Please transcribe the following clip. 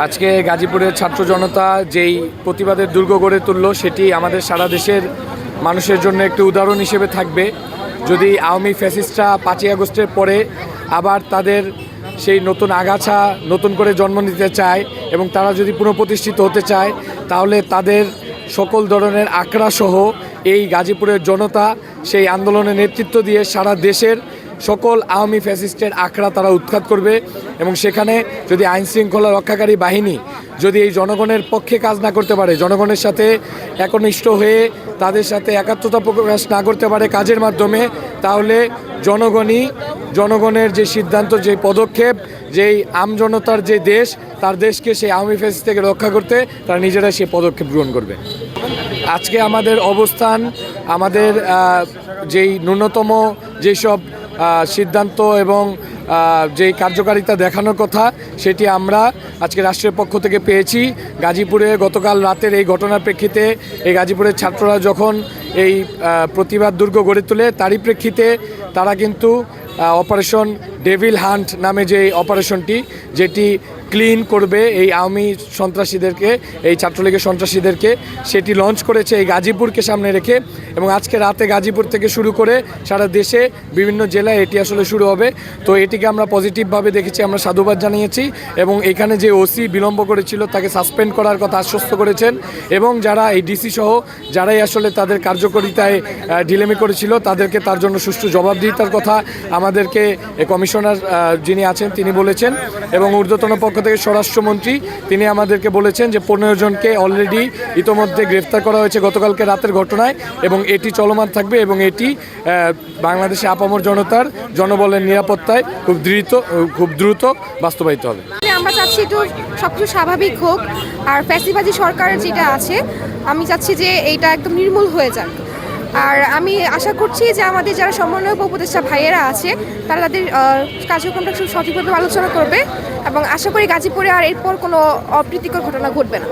আজকে গাজীপুরের ছাত্র জনতা যেই প্রতিবাদের দুর্গ গড়ে তুলল সেটি আমাদের সারা দেশের মানুষের জন্য একটি উদাহরণ হিসেবে থাকবে। যদি আওয়ামী ফ্যাসিস্টরা 5ই আগস্টের পরে আবার তাদের সেই নতুন আগাছা নতুন করে জন্ম নিতে চায় এবং তারা যদি পুনঃপ্রতিষ্ঠিত হতে চায়, তাহলে তাদের সকল ধরনের আখড়াসহ এই গাজীপুরের জনতা সেই আন্দোলনে নেতৃত্ব দিয়ে সারা দেশের সকল আওয়ামী ফ্যাসিস্টের আখড়া তারা উৎখাত করবে। এবং সেখানে যদি আইনশৃঙ্খলা রক্ষাকারী বাহিনী যদি এই জনগণের পক্ষে কাজ না করতে পারে, জনগণের সাথে একনিষ্ঠ হয়ে তাদের সাথে একাত্মতা প্রকাশ না করতে পারে কাজের মাধ্যমে, তাহলে জনগণের যে সিদ্ধান্ত, যে পদক্ষেপ, যেই আমজনতার যে দেশ, তার দেশকে সেই আওয়ামী ফ্যাসিস্ট থেকে রক্ষা করতে তারা নিজেরা সেই পদক্ষেপ গ্রহণ করবে। আজকে আমাদের অবস্থান, আমাদের যেই ন্যূনতম যেসব সিদ্ধান্ত এবং যেই কার্যকারিতা দেখানোর কথা, সেটি আমরা আজকে রাষ্ট্রের পক্ষ থেকে পেয়েছি। গাজীপুরে গতকাল রাতের এই ঘটনার প্রেক্ষিতে এই গাজীপুরের ছাত্ররা যখন এই প্রতিবাদ দুর্গ গড়ে তোলে, তারই প্রেক্ষিতে তারা কিন্তু অপারেশন ডেভিল হান্ট নামে যে অপারেশনটি, যেটি ক্লিন করবে এই আওয়ামী সন্ত্রাসীদেরকে, এই ছাত্রলীগের সন্ত্রাসীদেরকে, সেটি লঞ্চ করেছে এই গাজীপুরকে সামনে রেখে। এবং আজকে রাতে গাজীপুর থেকে শুরু করে সারা দেশে বিভিন্ন জেলায় এটি আসলে শুরু হবে। তো এটিকে আমরা পজিটিভভাবে দেখেছি, আমরা সাধুবাদ জানিয়েছি। এবং এখানে যে ওসি বিলম্ব করেছিল তাকে সাসপেন্ড করার কথা আশ্বস্ত করেছেন। এবং যারা এই ডিসি সহ যারাই আসলে তাদের কার্যকরিতায় ঢিলেমি করেছিল, তাদেরকে তার জন্য সুষ্ঠু জবাবদিহিতার কথা আমাদেরকে কমিশনার যিনি আছেন তিনি বলেছেন। এবং ঊর্ধ্বতন পক্ষ থেকে স্বরাষ্ট্রমন্ত্রী তিনি আমাদেরকে বলেছেন যে 15 জনকে অলরেডি ইতোমধ্যে গ্রেফতার করা হয়েছে গতকালকে রাতের ঘটনায়, এবং এটি চলমান থাকবে এবং এটি বাংলাদেশে আপামর জনতার জনবলের নিরাপত্তায় খুব দ্রুত বাস্তবায়িত হবে। আমরা চাচ্ছি একটু সবকিছু স্বাভাবিক হোক, আর ফ্যাসিবাদী সরকার যেটা আছে আমি চাচ্ছি যে এইটা একদম নির্মূল হয়ে যাক। আর আমি আশা করছি যে আমাদের যারা সমন্বয়ক উপদেষ্টা ভাইয়েরা আছে তারা তাদের কার্যক্রমটা সঠিকভাবে আলোচনা করবে, এবং আশা করি গাজীপুরে আর এরপর কোনো অপ্রীতিকর ঘটনা ঘটবে না।